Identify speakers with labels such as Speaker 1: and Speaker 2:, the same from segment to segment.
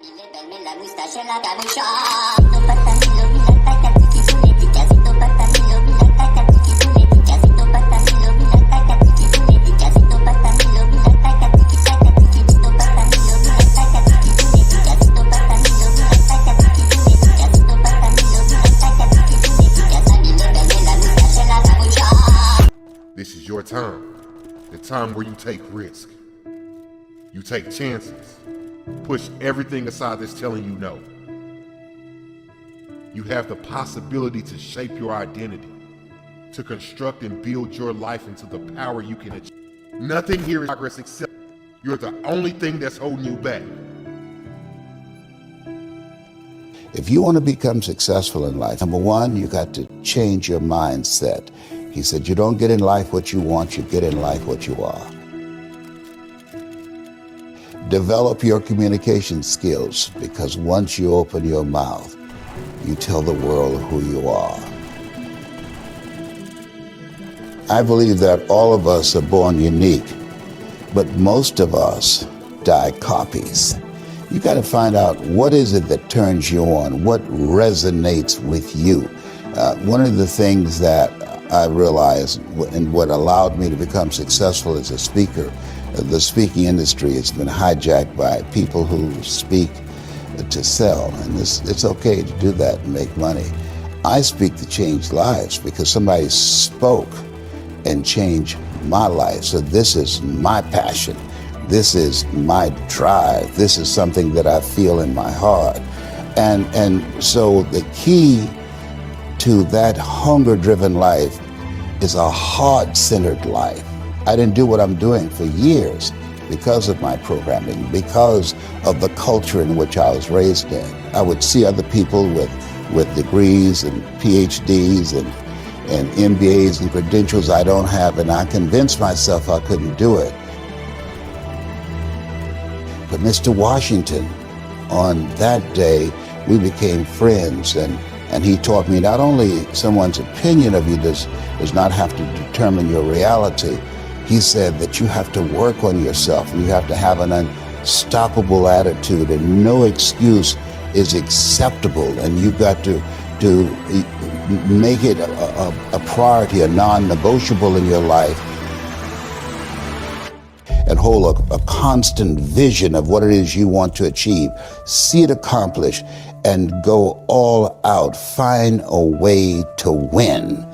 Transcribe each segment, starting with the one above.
Speaker 1: Belle la moustache et la capuchon. Casito patanilo, mila takatiki buleti. Casito patanilo, mila takatiki buleti. Casito patanilo, mila takatiki buleti. Casito patanilo, mila takatiki takatiki. Casito patanilo, mila takatiki buleti. Casito patanilo, mila takatiki buleti. Casito patanilo, mila takatiki buleti. Casito belle la moustache et la capuchon.
Speaker 2: This is your time. The time where you take risk. You take chances. Push everything aside that's telling you no. You have the possibility to shape your identity, to construct and build your life into the power you can achieve. Nothing here is progress except you're the only thing that's holding you back.
Speaker 3: If you want to become successful in life, number one, you got to change your mindset. He said, you don't get in life what you want, you get in life what you are. Develop your communication skills, because once you open your mouth, you tell the world who you are. I believe that all of us are born unique, but most of us die copies. You got to find out what is it that turns you on, what resonates with you. One of the things that I realized and what allowed me to become successful as a speaker, the speaking industry has been hijacked by people who speak to sell, and it's okay to do that and make money. I speak to change lives because somebody spoke and changed my life. So this is my passion. This is my drive. This is something that I feel in my heart. And so the key to that hunger-driven life is a heart-centered life. I didn't do what I'm doing for years because of my programming, because of the culture in which I was raised in. I would see other people with degrees and PhDs and MBAs and credentials I don't have, and I convinced myself I couldn't do it. But Mr. Washington, on that day, we became friends, and he taught me not only someone's opinion of you does not have to determine your reality. He said that you have to work on yourself, and you have to have an unstoppable attitude, and no excuse is acceptable, and you've got to make it a priority, a non-negotiable in your life, and hold a constant vision of what it is you want to achieve. See it accomplished and go all out. Find a way to win.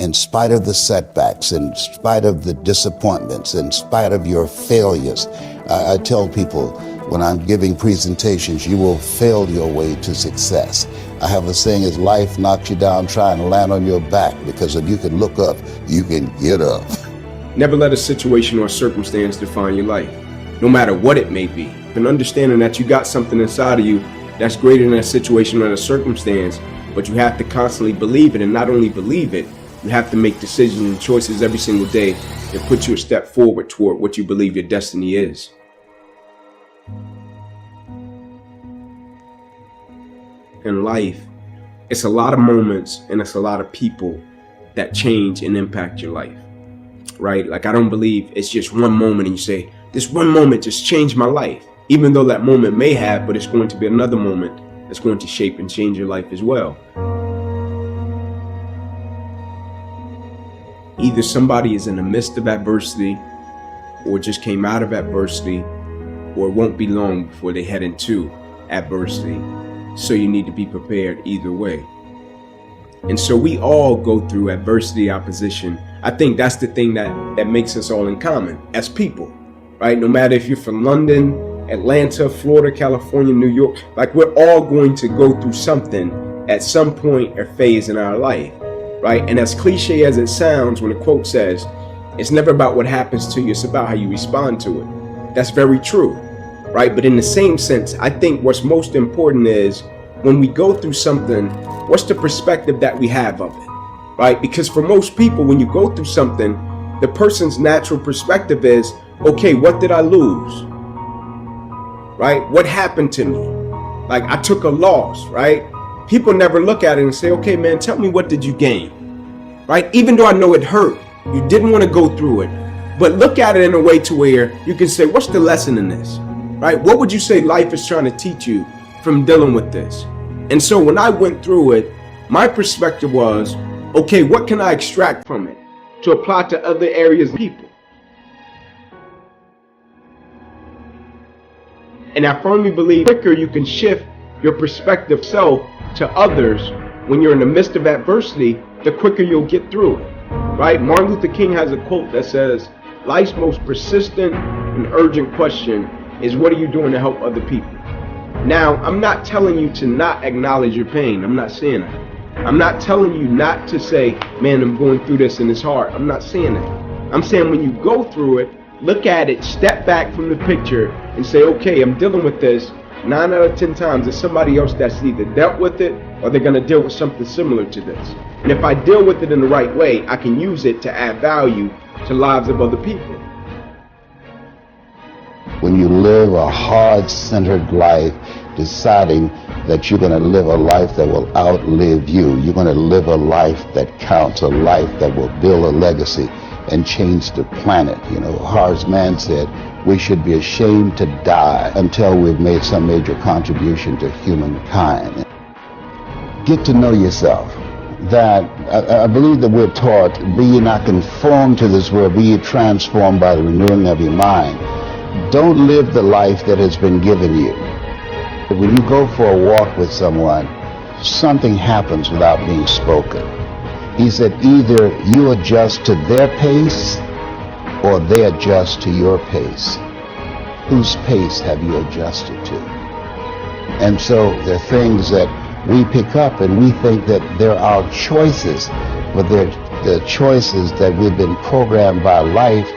Speaker 3: In spite of the setbacks, in spite of the disappointments, in spite of your failures. I tell people when I'm giving presentations, you will fail your way to success. I have a saying is life knocks you down trying to land on your back, because if you can look up, you can get up.
Speaker 4: Never let a situation or circumstance define your life, no matter what it may be. And understanding that you got something inside of you that's greater than that situation or the circumstance, but you have to constantly believe it, and not only believe it, you have to make decisions and choices every single day that put you a step forward toward what you believe your destiny is. In life, it's a lot of moments and it's a lot of people that change and impact your life, right? Like, I don't believe it's just one moment and you say, this one moment just changed my life. Even though that moment may have, but it's going to be another moment that's going to shape and change your life as well. Either somebody is in the midst of adversity or just came out of adversity, or it won't be long before they head into adversity. So you need to be prepared either way. And so we all go through adversity, opposition. I think that's the thing that makes us all in common as people, right? No matter if you're from London, Atlanta, Florida, California, New York, like, we're all going to go through something at some point or phase in our life. Right? And as cliche as it sounds, when the quote says, it's never about what happens to you, it's about how you respond to it. That's very true, right? But in the same sense, I think what's most important is when we go through something, what's the perspective that we have of it, right? Because for most people, when you go through something, the person's natural perspective is, okay, what did I lose? Right? What happened to me? Like, I took a loss, right? People never look at it and say, okay, man, tell me, what did you gain? Right? Even though I know it hurt, you didn't want to go through it, but look at it in a way to where you can say, what's the lesson in this? right? What would you say life is trying to teach you from dealing with this? And so when I went through it, my perspective was, okay, what can I extract from it to apply to other areas of people? And I firmly believe the quicker you can shift your perspective self to others when you're in the midst of adversity, the quicker you'll get through it, right? Martin Luther King has a quote that says, life's most persistent and urgent question is, what are you doing to help other people? Now, I'm not telling you to not acknowledge your pain. I'm not saying that. I'm not telling you not to say, man, I'm going through this and it's hard. I'm not saying that. I'm saying when you go through it, look at it, step back from the picture and say, okay, I'm dealing with this. 9 out of 10 times, there's somebody else that's either dealt with it or they're going to deal with something similar to this. And if I deal with it in the right way, I can use it to add value to lives of other people.
Speaker 3: When you live a heart-centered life, deciding that you're going to live a life that will outlive you, you're going to live a life that counts, a life that will build a legacy and change the planet. You know, Horace Mann said, we should be ashamed to die until we've made some major contribution to humankind. Get to know yourself. That I believe that we're taught, be ye not conformed to this world, be ye transformed by the renewing of your mind. Don't live the life that has been given you. When you go for a walk with someone, something happens without being spoken. He said either you adjust to their pace or they adjust to your pace. Whose pace have you adjusted to? And so there are things that we pick up and we think that they're our choices, but they're the choices that we've been programmed by life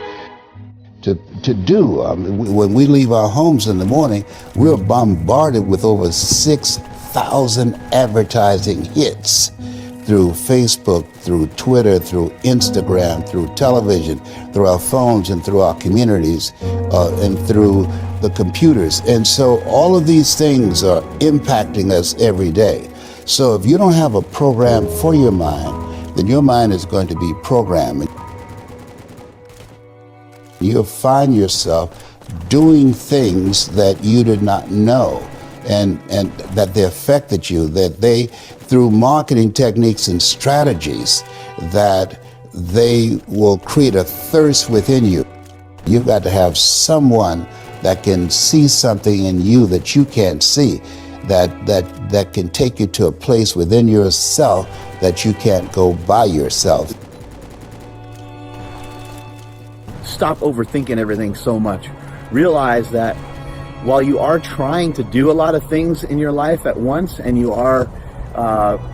Speaker 3: to do. When we leave our homes in the morning, we're bombarded with over 6,000 advertising hits through Facebook, through Twitter, through Instagram, through television, through our phones and through our communities, and through the computers. And so all of these things are impacting us every day. So if you don't have a program for your mind, then your mind is going to be programmed. You'll find yourself doing things that you did not know, and that they affected you, that they, through marketing techniques and strategies, that they will create a thirst within you. You've got to have someone that can see something in you that you can't see, that can take you to a place within yourself that you can't go by yourself.
Speaker 5: Stop overthinking everything so much. Realize that while you are trying to do a lot of things in your life at once, and you are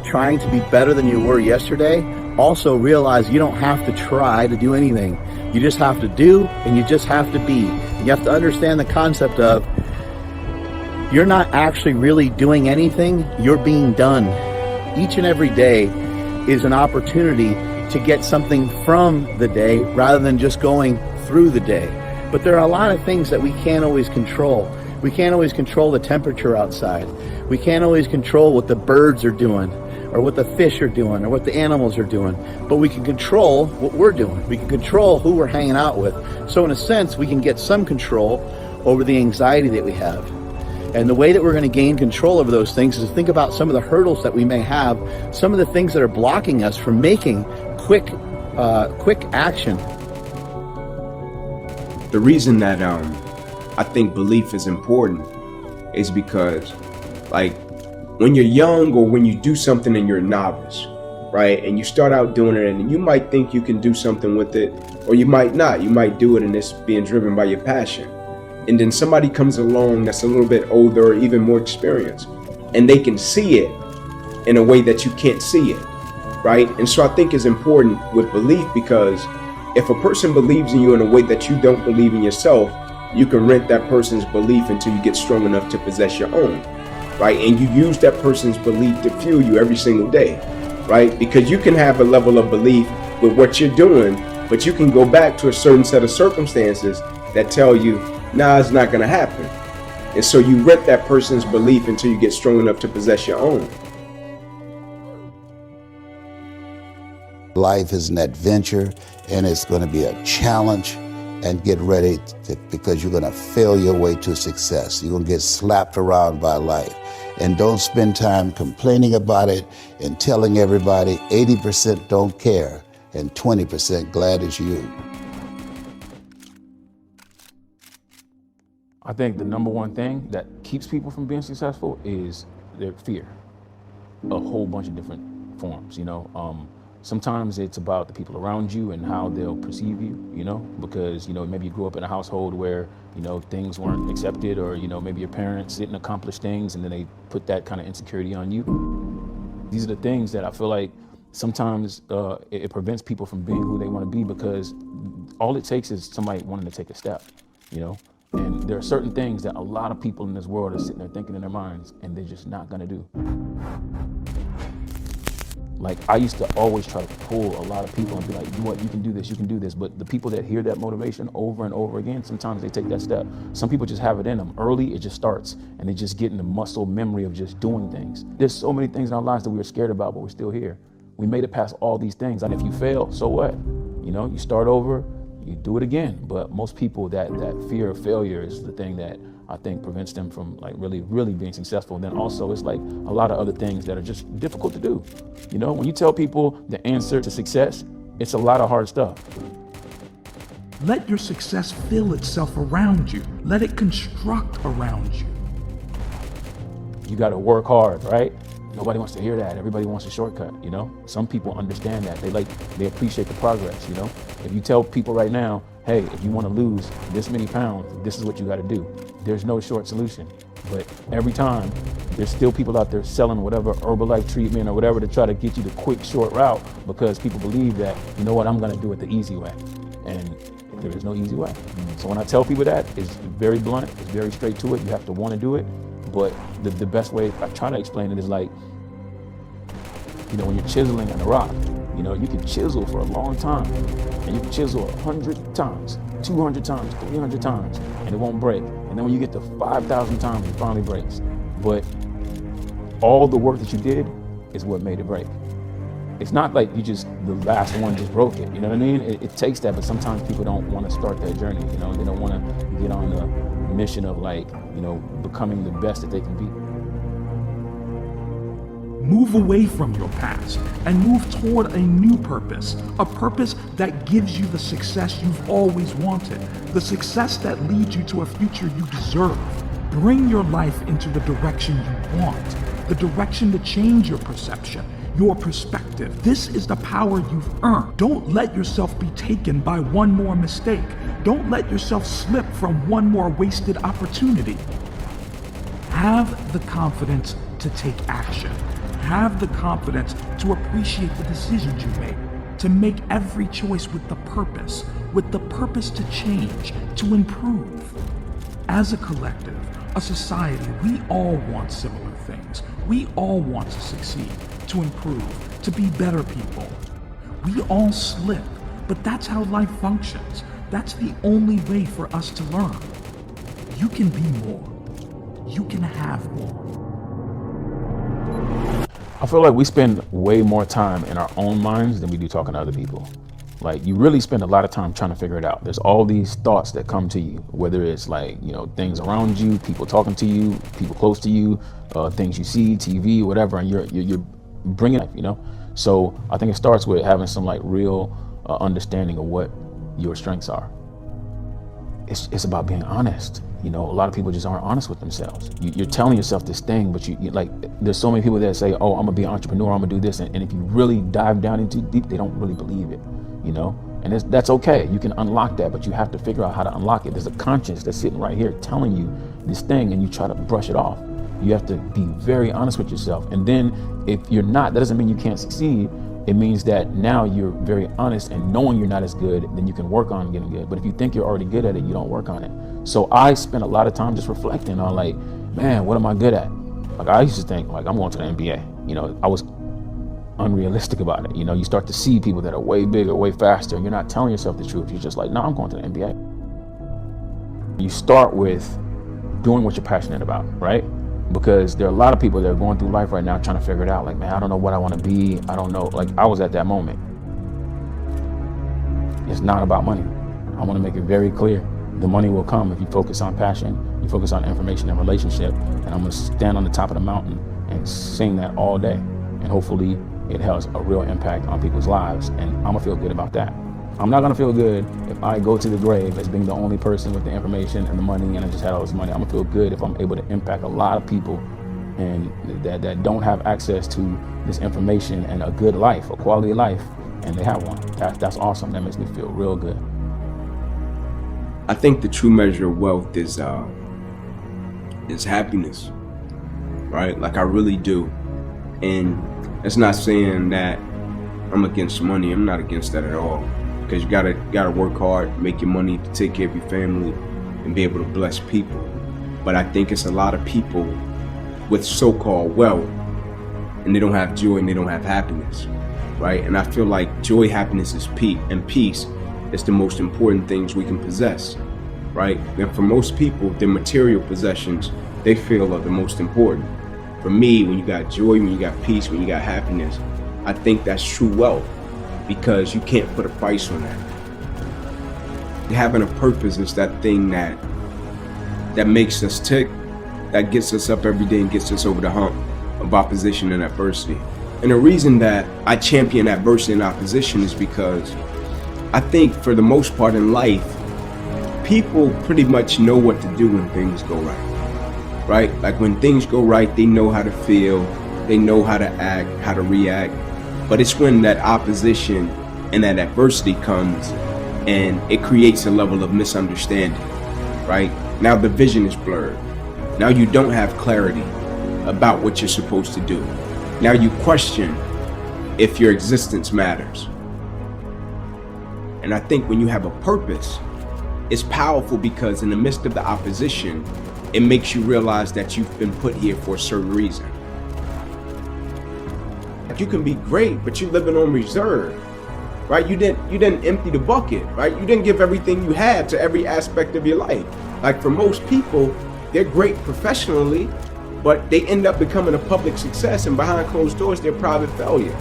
Speaker 5: trying to be better than you were yesterday, also realize you don't have to try to do anything. You just have to do, and you just have to be. You have to understand the concept of you're not actually really doing anything, you're being done. Each and every day is an opportunity to get something from the day rather than just going through the day. But there are a lot of things that we can't always control. We can't always control the temperature outside. We can't always control what the birds are doing, or what the fish are doing, or what the animals are doing. But we can control what we're doing. We can control who we're hanging out with. So in a sense, we can get some control over the anxiety that we have. And the way that we're going to gain control over those things is to think about some of the hurdles that we may have, some of the things that are blocking us from making quick action.
Speaker 4: The reason that I think belief is important is because, like, when you're young or when you do something and you're a novice, right, and you start out doing it and you might think you can do something with it, or you might not. You might do it and it's being driven by your passion. And then somebody comes along that's a little bit older or even more experienced, and they can see it in a way that you can't see it, right? And so I think it's important with belief, because if a person believes in you in a way that you don't believe in yourself, you can rent that person's belief until you get strong enough to possess your own, right? And you use that person's belief to fuel you every single day, right? Because you can have a level of belief with what you're doing, but you can go back to a certain set of circumstances that tell you, nah, it's not going to happen. And so you rent that person's belief until you get strong enough to possess your own.
Speaker 3: Life is an adventure, and it's going to be a challenge. and get ready because you're going to fail your way to success. You're going to get slapped around by life. And don't spend time complaining about it and telling everybody 80% don't care and 20% glad it's you.
Speaker 6: I think the number one thing that keeps people from being successful is their fear. A whole bunch of different forms, you know. Sometimes it's about the people around you and how they'll perceive you, you know, because, you know, maybe you grew up in a household where, you know, things weren't accepted, or, you know, maybe your parents didn't accomplish things and then they put that kind of insecurity on you. These are the things that I feel like sometimes it prevents people from being who they want to be, because all it takes is somebody wanting to take a step, you know. And there are certain things that a lot of people in this world are sitting there thinking in their minds and they're just not gonna do. Like, I used to always try to pull a lot of people and be like, you know what, you can do this, you can do this. But the people that hear that motivation over and over again, sometimes they take that step. Some people just have it in them. Early, it just starts, and they just get in the muscle memory of just doing things. There's so many things in our lives that we were scared about, but we're still here. We made it past all these things. And if you fail, so what? You know, you start over, you do it again. But most people, that fear of failure is the thing that I think prevents them from like really being successful. And then also it's like a lot of other things that are just difficult to do. You know, when you tell people the answer to success, it's a lot of hard stuff.
Speaker 7: Let your success fill itself around you. Let it construct around you.
Speaker 6: You got to work hard, right? Nobody wants to hear that. Everybody wants a shortcut, you know? Some people understand that. They appreciate the progress, you know? If you tell people right now, hey, if you want to lose this many pounds, this is what you got to do. There's no short solution. But every time, there's still people out there selling whatever Herbalife treatment or whatever to try to get you the quick, short route, because people believe that, you know what, I'm going to do it the easy way. And there is no easy way. So when I tell people that, it's very blunt, it's very straight to it. You have to want to do it. But the best way I try to explain it is like, you know, when you're chiseling on a rock, you know, you can chisel for a long time, and you can chisel 100 times, 200 times, 300 times, and it won't break. And then when you get to 5,000 times, it finally breaks. But all the work that you did is what made it break. It's not like you just, the last one just broke it, you know what I mean? It takes that, but sometimes people don't want to start that journey, you know? They don't want to get on the mission of like, you know, becoming the best that they can be.
Speaker 7: Move away from your past and move toward a new purpose, a purpose that gives you the success you've always wanted, the success that leads you to a future you deserve. Bring your life into the direction you want, the direction to change your perception, your perspective. This is the power you've earned. Don't let yourself be taken by one more mistake. Don't let yourself slip from one more wasted opportunity. Have the confidence to take action. Have the confidence to appreciate the decisions you make, to make every choice with the purpose to change, to improve. As a collective, a society, we all want similar things. We all want to succeed, to improve, to be better people. We all slip, but that's how life functions. That's the only way for us to learn. You can be more. You can have more.
Speaker 6: I feel like we spend way more time in our own minds than we do talking to other people. Like, you really spend a lot of time trying to figure it out. There's all these thoughts that come to you, whether it's like, you know, things around you, people talking to you, people close to you, things you see, TV, whatever, and you're bringing it, you know? So I think it starts with having some like real understanding of what your strengths are. It's about being honest. You know, a lot of people just aren't honest with themselves. You're telling yourself this thing, but you like, there's so many people that say, oh, I'm gonna be an entrepreneur, I'm gonna do this. And if you really dive down into deep, they don't really believe it, you know? And that's okay, you can unlock that, but you have to figure out how to unlock it. There's a conscience that's sitting right here telling you this thing, and you try to brush it off. You have to be very honest with yourself. And then if you're not, that doesn't mean you can't succeed. It means that now you're very honest, and knowing you're not as good, then you can work on getting good. But if you think you're already good at it, you don't work on it. So I spent a lot of time just reflecting on like, man, what am I good at? Like, I used to think like, I'm going to the NBA. You know, I was unrealistic about it. You know, you start to see people that are way bigger, way faster, and you're not telling yourself the truth. You're just like, no, I'm going to the NBA. You start with doing what you're passionate about, right? Because there are a lot of people that are going through life right now trying to figure it out. Like, man, I don't know what I want to be. I don't know. Like, I was at that moment. It's not about money. I want to make it very clear. The money will come if you focus on passion, you focus on information and relationship. And I'm going to stand on the top of the mountain and sing that all day. And hopefully it has a real impact on people's lives. And I'm going to feel good about that. I'm not going to feel good if I go to the grave as being the only person with the information and the money and I just had all this money. I'm going to feel good if I'm able to impact a lot of people and that don't have access to this information and a good life, a quality life, and they have one. That's awesome. That makes me feel real good.
Speaker 4: I think the true measure of wealth is happiness, right? Like I really do. And it's not saying that I'm against money. I'm not against that at all. Because you gotta work hard, make your money to take care of your family and be able to bless people. But I think it's a lot of people with so-called wealth and they don't have joy and they don't have happiness, right? And I feel like joy, happiness is peace is the most important things we can possess, right? And for most people, their material possessions, they feel are the most important. For me, when you got joy, when you got peace, when you got happiness, I think that's true wealth because you can't put a price on that. Having a purpose is that thing that makes us tick, that gets us up every day and gets us over the hump of opposition and adversity. And the reason that I champion adversity and opposition is because I think for the most part in life, people pretty much know what to do when things go right, right? Like when things go right, they know how to feel, they know how to act, how to react. But it's when that opposition and that adversity comes and it creates a level of misunderstanding, right? Now the vision is blurred. Now you don't have clarity about what you're supposed to do. Now you question if your existence matters. And I think when you have a purpose, it's powerful because in the midst of the opposition, it makes you realize that you've been put here for a certain reason. You can be great, but you're living on reserve, right? You didn't empty the bucket, right? You didn't give everything you had to every aspect of your life. Like for most people, they're great professionally, but they end up becoming a public success, and behind closed doors, they're private failure.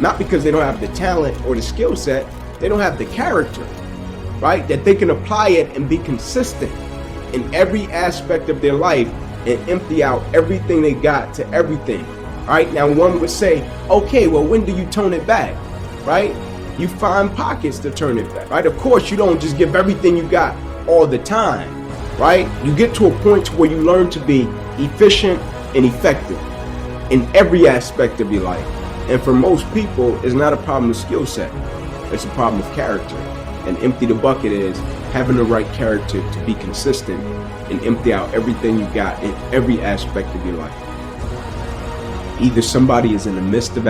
Speaker 4: Not because they don't have the talent or the skill set, they don't have the character, right? That they can apply it and be consistent in every aspect of their life and empty out everything they got to everything, right? Now, one would say, okay, well, when do you tone it back, right? You find pockets to turn it back, right? Of course, you don't just give everything you got all the time, right? You get to a point where you learn to be efficient and effective in every aspect of your life. And for most people, it's not a problem of skill set. It's a problem of character. And empty the bucket is having the right character to be consistent and empty out everything you got in every aspect of your life. Either somebody is in the midst of